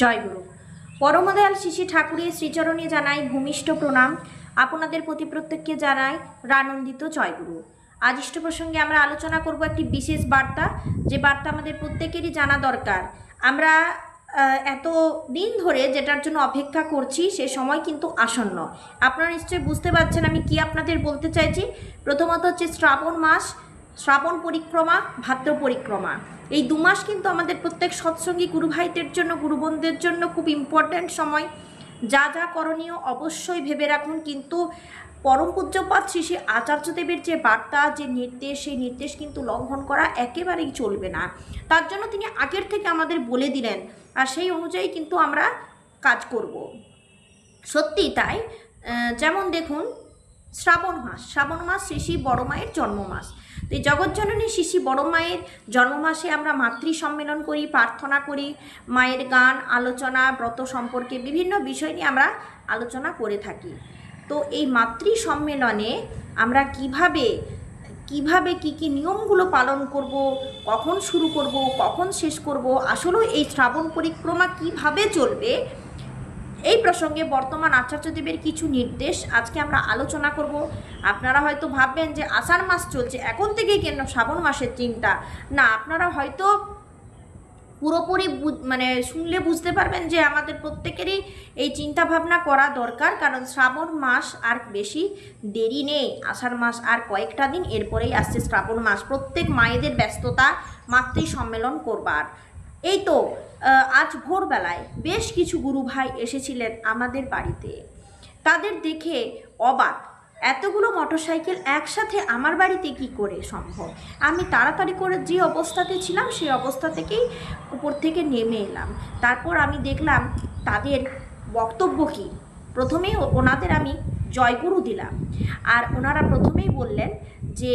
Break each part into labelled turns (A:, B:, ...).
A: জয়গুরু। পরমদয়াল শ্রী ঠাকুরের শ্রীচরণে জানাই ভূমিষ্ঠ প্রণাম। আপনাদের প্রতি প্রত্যেককে জানাই রানন্দিত জয়গুরু। আজ ইষ্ট প্রসঙ্গে আমরা আলোচনা করব একটি বিশেষ বার্তা, যে বার্তা আমাদের প্রত্যেকেরই জানা দরকার। আমরা এত দিন ধরে যেটার জন্য অপেক্ষা করছি সে সময় কিন্তু আসন্ন। আপনারা নিশ্চয়ই বুঝতে পারছেন আমি কি আপনাদের বলতে চাইছি। প্রথমত হচ্ছে শ্রাবণ মাস, শ্রাবণ পরিক্রমা, ভাদ্র পরিক্রমা। এই 2 মাস কিন্তু আমাদের প্রত্যেক সৎসঙ্গী গুরু ভাইদের জন্য, গুরু বোনদের জন্য খুব ইম্পর্ট্যান্ট সময়। যা যা করণীয় অবশ্যই ভেবে রাখুন, কিন্তু পরম পূজ্যপাদ শ্রী শ্রী আচার্যদেবের যে বার্তা, যে নির্দেশ, সেই নির্দেশ কিন্তু লঙ্ঘন করা একেবারেই চলবে না। তার জন্য তিনি আগের থেকে আমাদের বলে দিলেন, আর সেই অনুযায়ী কিন্তু আমরা কাজ করব। সত্যি তাই। যেমন দেখুন, শ্রাবণ মাস শ্রী শ্রী বড় মায়ের জন্ম মাস। তো এই জগৎজননী শ্রী শ্রী বড় মায়ের জন্ম মাসে আমরা মাতৃ সম্মেলন করি, প্রার্থনা করি, মায়ের গান, আলোচনা, ব্রত সম্পর্কে বিভিন্ন বিষয় নিয়ে আমরা আলোচনা করে থাকি। তো এই মাতৃ সম্মেলনে আমরা কিভাবে কি নিয়মগুলো পালন করব, কখন শুরু করব, কখন শেষ করব, আসলে এই শ্রাবণ পরিক্রমা কিভাবে চলবে, এই প্রসঙ্গে বর্তমান আচার্যদেবের কিছু নির্দেশ আজকে আমরা আলোচনা করব। আপনারা হয়তো ভাববেন যে আষাঢ় মাস চলছে, এখন থেকেই কেন শ্রাবণ মাসের চিন্তা? না, আপনারা হয়তো পুরোপুরি শুনলে বুঝতে পারবেন যে আমাদের প্রত্যেকেরই এই চিন্তা ভাবনা করা দরকার। কারণ শ্রাবণ মাস আর বেশি দেরি নেই, আষাঢ় মাস আর কয়েকটা দিন, এরপরেই আসছে শ্রাবণ মাস। প্রত্যেক মায়েদের ব্যস্ততা মাতৃ সম্মেলন করবার। এই তো আজ ভোরবেলায় বেশ কিছু গুরু ভাই এসেছিলেন আমাদের বাড়িতে। তাদের দেখে অবাক, এতগুলো মোটরসাইকেল একসাথে আমার বাড়িতে কি করে সম্ভব? আমি তাড়াতাড়ি করে যে অবস্থাতে ছিলাম সেই অবস্থা থেকেই উপর থেকে নেমে এলাম। তারপর আমি দেখলাম তাদের বক্তব্য কী। প্রথমেই ওনাদের আমি জয়গুরু দিলাম, আর ওনারা প্রথমেই বললেন যে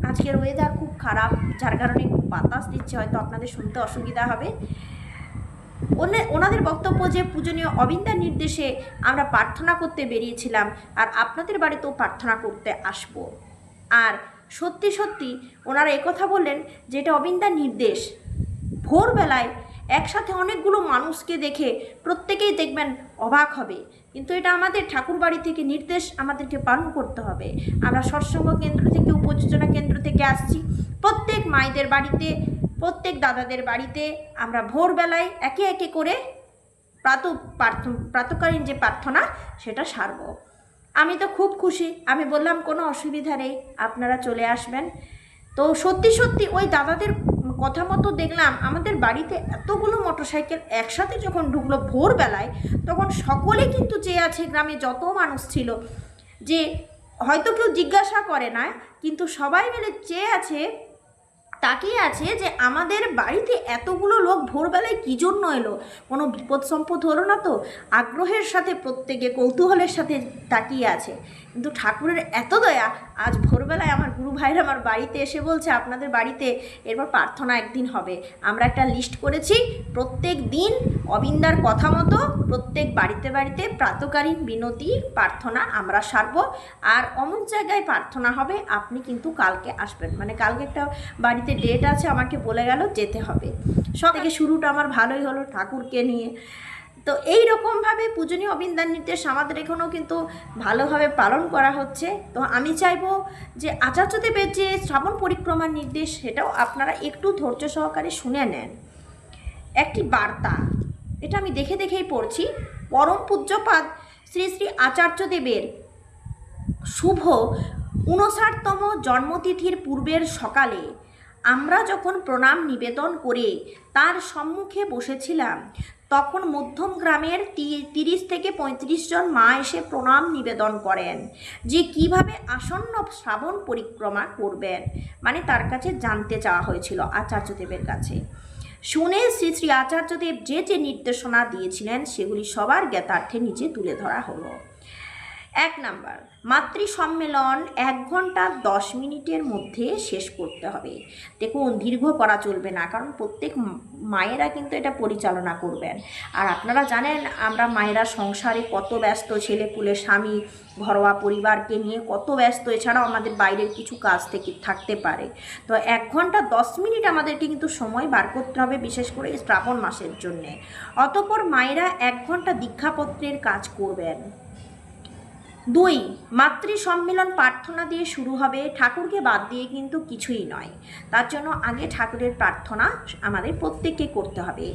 A: আজকের ওয়েদার খুব খারাপ, যার কারণে খুব বাতাস দিচ্ছে, হয়তো আপনাদের শুনতে অসুবিধা হবে। ওনাদের বক্তব্য যে পূজনীয় অবিন্দার নির্দেশে আমরা প্রার্থনা করতে বেরিয়েছিলাম, আর আপনাদের বাড়িতেও প্রার্থনা করতে আসব। আর সত্যি সত্যি ওনারা একথা বললেন যে এটা অবিন্দার নির্দেশ। ভোরবেলায় একসাথে অনেকগুলো মানুষকে দেখে প্রত্যেকেই দেখবেন অবাক হবে, কিন্তু এটা আমাদের ঠাকুর বাড়ি থেকে নির্দেশ, আমাদেরকে পালন করতে হবে। আমরা সৎসঙ্গ কেন্দ্র থেকে, উপযোজনা কেন্দ্র থেকে আসছি, প্রত্যেক মায়েদের বাড়িতে, প্রত্যেক দাদাদের বাড়িতে আমরা ভোরবেলায় একে একে করে প্রাতকালীন যে প্রার্থনা সেটা সারব। আমি তো খুব খুশি। আমি বললাম কোনো অসুবিধা নেই, আপনারা চলে আসবেন। তো সত্যি সত্যি ওই দাদাদের কথা মতো দেখলাম আমাদের বাড়িতে এতগুলো মোটরসাইকেল একসাথে যখন ঢুকলো ভোরবেলায়, তখন সকলে কিন্তু চেয়ে আছে, গ্রামে যত মানুষ ছিল, যে হয়তো কেউ জিজ্ঞাসা করে না, কিন্তু সবাই মিলে চেয়ে আছে, তাকিয়ে আছে যে আমাদের বাড়িতে এতগুলো লোক ভোরবেলায় কী জন্য এলো, কোনো বিপদ সম্পদ হলো না তো? আগ্রহের সাথে প্রত্যেকে কৌতূহলের সাথে তাকিয়ে আছে। কিন্তু ঠাকুরের এত দয়া, আজ ভোরবেলায় আমার গুরু ভাইরা আমার বাড়িতে এসে বলছে আপনাদের বাড়িতে এরপর প্রার্থনা একদিন হবে। আমরা একটা লিস্ট করেছি, প্রত্যেক দিন অবিন্দার কথা মতো প্রত্যেক বাড়িতে বাড়িতে প্রাতকালীন বিনতি প্রার্থনা আমরা সারব। আর অমুক জায়গায় প্রার্থনা হবে, আপনি কিন্তু কালকে আসবেন। কালকে একটা বাড়িতে ডেট আছে, আমাকে বলে গেল যেতে হবে। সব থেকে শুরুটা আমার ভালোই হলো ঠাকুরকে নিয়ে। তো এই রকমভাবে পূজনীয় অবিন্দার নির্দেশ আমাদের এখানেও কিন্তু ভালোভাবে পালন করা হচ্ছে। তো আমি চাইবো যে আচার্যদেবের যে শ্রাবণ পরিক্রমার নির্দেশ, সেটাও আপনারা একটু ধৈর্য সহকারে শুনে নেন। একটি বার্তা, এটা আমি দেখে দেখেই পড়ছি। পরম পূজ্যপাদ শ্রী শ্রী আচার্যদেবের শুভ 59তম জন্মতিথির পূর্বের সকালে আমরা যখন প্রণাম নিবেদন করে তার সম্মুখে বসেছিলাম, তখন মধ্যম গ্রামের 30 থেকে 35 জন মা এসে প্রণাম নিবেদন করেন যে কিভাবে আসন্ন শ্রাবণ পরিক্রমা করবেন। তার কাছে জানতে চাওয়া হয়েছিল আচার্যদেবের কাছে। শুনে শ্রী শ্রী আচার্যদেব যে যে নির্দেশনা দিয়েছিলেন সেগুলি সবার জ্ঞাতার্থে নিচে তুলে ধরা হলো। এক নাম্বার, মাতৃ সম্মেলন 1 ঘন্টা 10 মিনিটের মধ্যে শেষ করতে হবে। দেখুন, দীর্ঘ করা চলবে না, কারণ প্রত্যেক মায়েরা কিন্তু এটা পরিচালনা করবেন। আর আপনারা জানেন আমরা মায়েরা সংসারে কত ব্যস্ত, ছেলেপুলে, স্বামী, ঘরোয়া পরিবারকে নিয়ে কত ব্যস্ত, এছাড়াও আমাদের বাইরের কিছু কাজ থেকে থাকতে পারে। তো 1 ঘন্টা 10 মিনিট আমাদেরকে কিন্তু সময় বার করতে হবে, বিশেষ করে শ্রাবণ মাসের জন্যে। অতঃপর মায়েরা 1 ঘন্টা দীক্ষাপত্রের কাজ করবেন। 2, মাতৃ সম্মেলন প্রার্থনা দিয়ে শুরু হবে। ঠাকুরকে বাদ দিয়ে কিন্তু কিছুই নয়, তার জন্য আগে ঠাকুরের প্রার্থনা আমাদের প্রত্যেককে করতে হবে।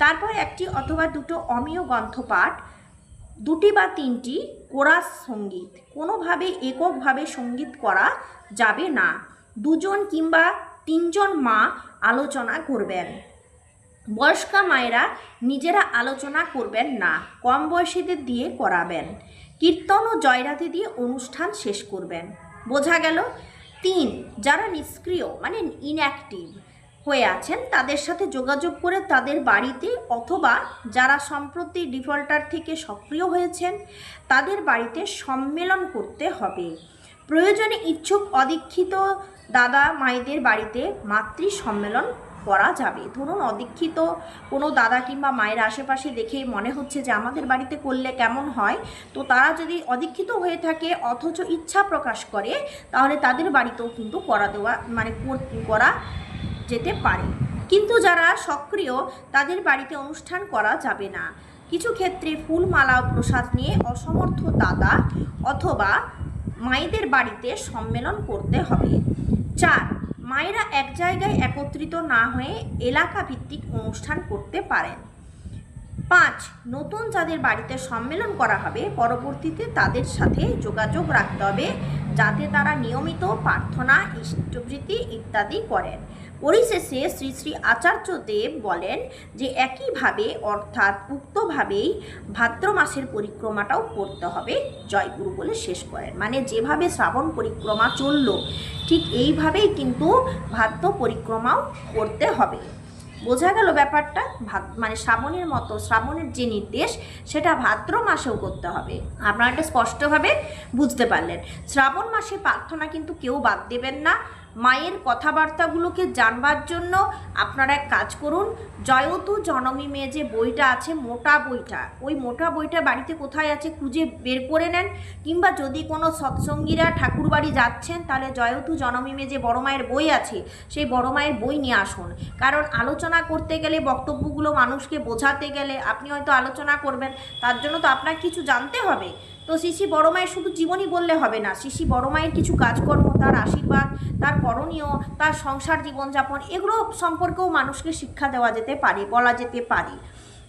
A: তারপর 1টি অথবা 2টো অমীয় গ্রন্থপাঠ, 2টি বা 3টি কোরাস সঙ্গীত। কোনোভাবে এককভাবে সঙ্গীত করা যাবে না। 2জন কিংবা 3জন মা আলোচনা করবেন। বয়স্কা মায়েরা নিজেরা আলোচনা করবেন না, কম বয়সীদের দিয়ে করাবেন। কীর্তন ও জয়রাতি দিয়ে অনুষ্ঠান শেষ করবেন। বোঝা গেল? 3, যারা নিষ্ক্রিয় মানে ইনঅ্যাক্টিভ হয়ে আছেন তাদের সাথে যোগাযোগ করে তাদের বাড়িতে, অথবা যারা সম্প্রতি ডিফল্টার থেকে সক্রিয় হয়েছেন তাদের বাড়িতে সম্মেলন করতে হবে। প্রয়োজনে ইচ্ছুক অদীক্ষিত দাদা মায়েদের বাড়িতে মাতৃ সম্মেলন করা যাবে। ধরুন অদীক্ষিত কোনো দাদা কিংবা মায়ের আশেপাশে দেখে মনে হচ্ছে যে আমাদের বাড়িতে করলে কেমন হয়, তো তারা যদি অদীক্ষিত হয়ে থাকে অথচ ইচ্ছা প্রকাশ করে, তাহলে তাদের বাড়িতেও কিন্তু করা যেতে পারে। কিন্তু যারা সক্রিয় তাদের বাড়িতে অনুষ্ঠান করা যাবে না। কিছু ক্ষেত্রে ফুল, মালা ও প্রসাদ নিয়ে অসমর্থ দাদা অথবা মায়েদের বাড়িতে সম্মেলন করতে হবে। 4, মায়েরা এক জায়গায় একত্রিত না হয়ে এলাকা ভিত্তিক অনুষ্ঠান করতে পারেন। 5, নতুন যাদের বাড়িতে সম্মেলন করা হবে পরবর্তীতে তাদের সাথে যোগাযোগ রাখতে হবে, যাতে তারা নিয়মিত প্রার্থনা, ইষ্টবৃত্তি ইত্যাদি করেন। পরিশেষে শ্রী শ্রী আচার্যদেব বলেন যে একইভাবে অর্থাৎ উক্তভাবেই ভাদ্র মাসের পরিক্রমাটাও করতে হবে। জয়গুরু বলে শেষ করেন। মানে যেভাবে শ্রাবণ পরিক্রমা চলল ঠিক এইভাবেই কিন্তু ভাদ্র পরিক্রমাও করতে হবে। বোঝা গেল ব্যাপারটা? শ্রাবণের মতো শ্রাবণের যে নির্দেশ সেটা ভাদ্র মাসেও করতে হবে। আপনারা এটা স্পষ্টভাবে বুঝতে পারলেন। শ্রাবণ মাসে প্রার্থনা কিন্তু কেউ বাদ দেবেন না। মায়ের কথাবার্তাগুলোকে জানবার জন্য আপনারা এক কাজ করুন, জয়তু জননী মেয়ে যে বইটা আছে, মোটা বইটা, ওই মোটা বইটা বাড়িতে কোথায় আছে খুঁজে বের করে নেন। কিংবা যদি কোনো সৎসঙ্গীরা ঠাকুর বাড়ি যাচ্ছেন তাহলে জয়তু জননী মেয়ে যে বড় মায়ের বই আছে সেই বড় মায়ের বই নিয়ে আসুন। কারণ আলোচনা করতে গেলে, বক্তব্যগুলো মানুষকে বোঝাতে গেলে আপনি হয়তো আলোচনা করবেন, তার জন্য তো আপনার কিছু জানতে হবে। তো শ্রী বড় মায়ের শুধু জীবনী বললে হবে না, শ্রী বড় মায়ের কিছু কাজকর্ম, তার আশীর্বাদ, তার করণীয়, তার সংসার জীবনযাপন, এগুলো সম্পর্কেও মানুষকে শিক্ষা দেওয়া যেতে পারে, বলা যেতে পারে।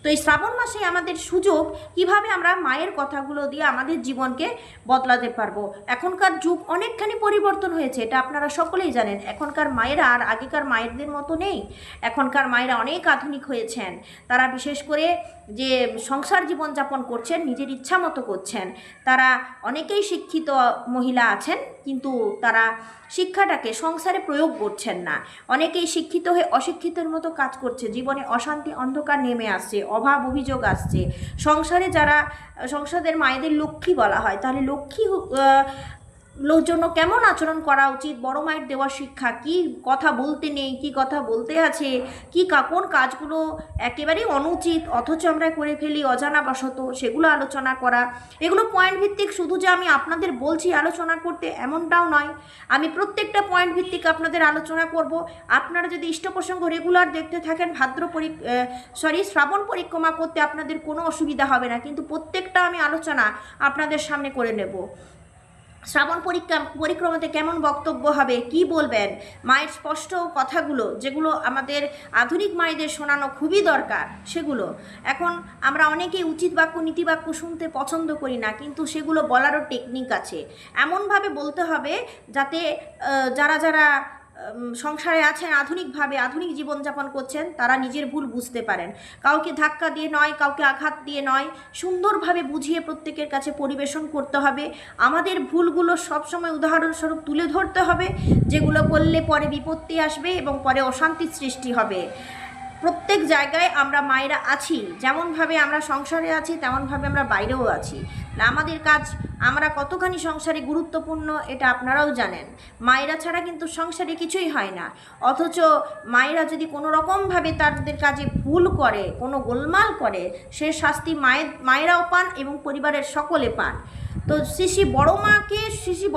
A: তো এই শ্রাবণ মাসে আমাদের সুযোগ কিভাবে আমরা মায়ের কথাগুলো দিয়ে আমাদের জীবনকে বদলাতে পারবো। এখনকার যুগ অনেকখানি পরিবর্তন হয়েছে, এটা আপনারা সকলেই জানেন। এখনকার মায়েরা আর আগেকার মায়েদের মতো নেই। এখনকার মায়েরা অনেক আধুনিক হয়েছেন। তারা বিশেষ করে যে সংসার জীবনযাপন করছেন নিজের ইচ্ছা মতো করছেন। তারা অনেকেই শিক্ষিত মহিলা আছেন, কিন্তু তারা শিক্ষাটাকে সংসারে প্রয়োগ করছেন না। অনেকেই শিক্ষিত হয়ে অশিক্ষিতের মতো কাজ করছে। জীবনে অশান্তি, অন্ধকার নেমে আসছে, অভাব অভিযোগ আসছে। সংসারে যারা সংসারের মায়েদের লক্ষ্মী বলা হয়, তাহলে লক্ষ্মী জন্য কেমন আচরণ করা উচিত, বড় মায়ের দেওয়া শিক্ষা, কি কথা বলতে নেই, কি কথা বলতে আছে, কি কোন কাজগুলো একেবারেই অনুচিত অথচ আমরা করে ফেলি অজানাবশত, সেগুলো আলোচনা করা। এগুলো পয়েন্ট ভিত্তিক, শুধু যে আমি আপনাদের বলছি আলোচনা করতে এমনটাও নয়। আমি প্রত্যেকটা পয়েন্ট ভিত্তিক আপনাদের আলোচনা করব। আপনারা যদি ইষ্ট প্রসঙ্গ রেগুলার দেখতে থাকেন, শ্রাবণ পরিক্রমা করতে আপনাদের কোনো অসুবিধা হবে না, কিন্তু প্রত্যেকটা আমি আলোচনা আপনাদের সামনে করে নেব। শ্রাবণ পরিক্রমাতে কেমন বক্তব্য হবে, কি বলবেন, মায়ের স্পষ্ট কথাগুলো যেগুলো আমাদের আধুনিক মায়েদের শোনানো খুবই দরকার, সেগুলো এখন আমরা অনেকেই উচিত বাক্য, নীতিবাক্য শুনতে পছন্দ করি না, কিন্তু সেগুলো বলারও টেকনিক আছে। এমনভাবে বলতে হবে যাতে যারা সংসারে আছেন, আধুনিকভাবে আধুনিক জীবনযাপন করছেন, তারা নিজের ভুল বুঝতে পারেন। কাউকে ধাক্কা দিয়ে নয়, কাউকে আঘাত দিয়ে নয়, সুন্দরভাবে বুঝিয়ে প্রত্যেকের কাছে পরিবেশন করতে হবে। আমাদের ভুলগুলো সবসময় উদাহরণস্বরূপ তুলে ধরতে হবে, যেগুলো করলে পরে বিপত্তি আসবে এবং পরে অশান্তির সৃষ্টি হবে। প্রত্যেক জায়গায় আমরা মায়েরা আছি, যেমনভাবে আমরা সংসারে আছি তেমনভাবে আমরা বাইরেও আছি। আমাদের কাজ আমরা কতখানি সংসারে গুরুত্বপূর্ণ এটা আপনারাও জানেন। মায়েরা ছাড়া কিন্তু সংসারে কিছুই হয় না। অথচ মায়েরা যদি কোনো রকমভাবে তাদের কাজে ভুল করে, কোনো গোলমাল করে, সে শাস্তি মায়েরাও পান এবং পরিবারের সকলে পান। তো শিশি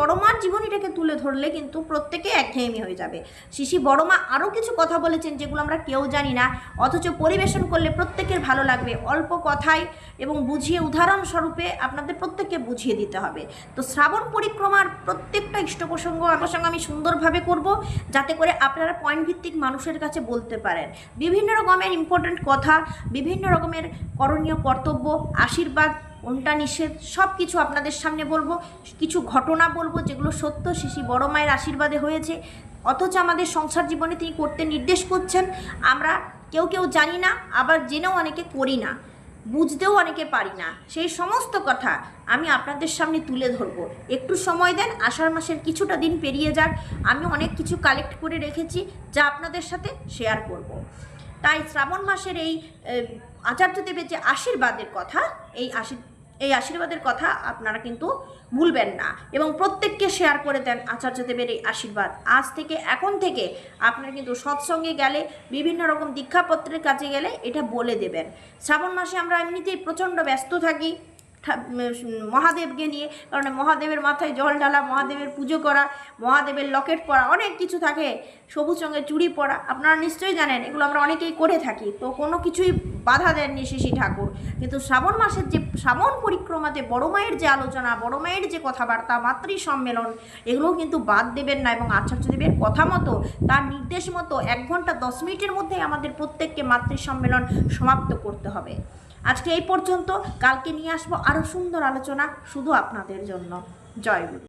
A: বড় মার জীবনীটাকে তুলে ধরলে কিন্তু প্রত্যেকে একঘেয়েমি হয়ে যাবে। শিশি বড় মা আরও কিছু কথা বলেছেন যেগুলো আমরা কেউ জানি না, অথচ পরিবেশন করলে প্রত্যেকের ভালো লাগবে। অল্প কথায় এবং বুঝিয়ে উদাহরণস্বরূপে আপনাদের প্রত্যেককে বুঝিয়ে দিতে হবে। তো শ্রাবণ পরিক্রমার প্রত্যেকটা ইষ্ট প্রসঙ্গ আমি সুন্দরভাবে করব, যাতে করে আপনারা পয়েন্ট ভিত্তিক মানুষের কাছে বলতে পারেন। বিভিন্ন রকমের ইম্পর্ট্যান্ট কথা, বিভিন্ন রকমের করণীয় কর্তব্য, আশীর্বাদ, কোনটা নিষেধ, সব কিছু আপনাদের সামনে বলবো। কিছু ঘটনা বলবো যেগুলো সত্য, শিশি বড় মায়ের আশীর্বাদে হয়েছে, অথচ আমাদের সংসার জীবনে তিনি করতে নির্দেশ করছেন। আমরা কেউ জানি না, আবার জেনেও অনেকে করি না, বুঝতেও অনেকে পারি না। সেই সমস্ত কথা আমি আপনাদের সামনে তুলে ধরবো। একটু সময় দেন, আষাঢ় মাসের কিছুটা দিন পেরিয়ে যাক। আমি অনেক কিছু কালেক্ট করে রেখেছি যা আপনাদের সাথে শেয়ার করব। তাই শ্রাবণ মাসের এই আচার্যদেবের যে আশীর্বাদের কথা, এই আশীর্বাদের কথা আপনারা কিন্তু ভুলবেন না এবং প্রত্যেককে শেয়ার করে দেন আচার্যদেবের এই আশীর্বাদ। আজ থেকে, এখন থেকে আপনারা কিন্তু সৎসঙ্গে গেলে, বিভিন্ন রকম দীক্ষাপত্রের কাছে গেলে এটা বলে দেবেন। শ্রাবণ মাসে আমরা এমনিতেই প্রচণ্ড ব্যস্ত থাকি মহাদেবকে নিয়ে, কারণ মহাদেবের মাথায় জল ঢালা, মহাদেবের পুজো করা, মহাদেবের লকেট পরা, অনেক কিছু থাকে, সবুজ রঙের চুড়ি পরা, আপনারা নিশ্চয়ই জানেন। এগুলো আমরা অনেকেই করে থাকি, তো কোনো কিছুই বাধা দেননি শিশি ঠাকুর। কিন্তু শ্রাবণ মাসের যে শ্রাবণ পরিক্রমাতে বড় মায়ের যে আলোচনা, বড় মায়ের যে কথাবার্তা, মাতৃ সম্মেলন, এগুলোও কিন্তু বাদ দেবেন না। এবং আচার্যদেবের কথা মতো, তার নির্দেশ মতো 1 ঘন্টা 10 মিনিটের মধ্যেই আমাদের প্রত্যেককে মাতৃ সম্মেলন সমাপ্ত করতে হবে। আজকে এই পর্যন্ত, কালকে নিয়ে আসবো আরও সুন্দর আলোচনা শুধু আপনাদের জন্য। জয় গুরু।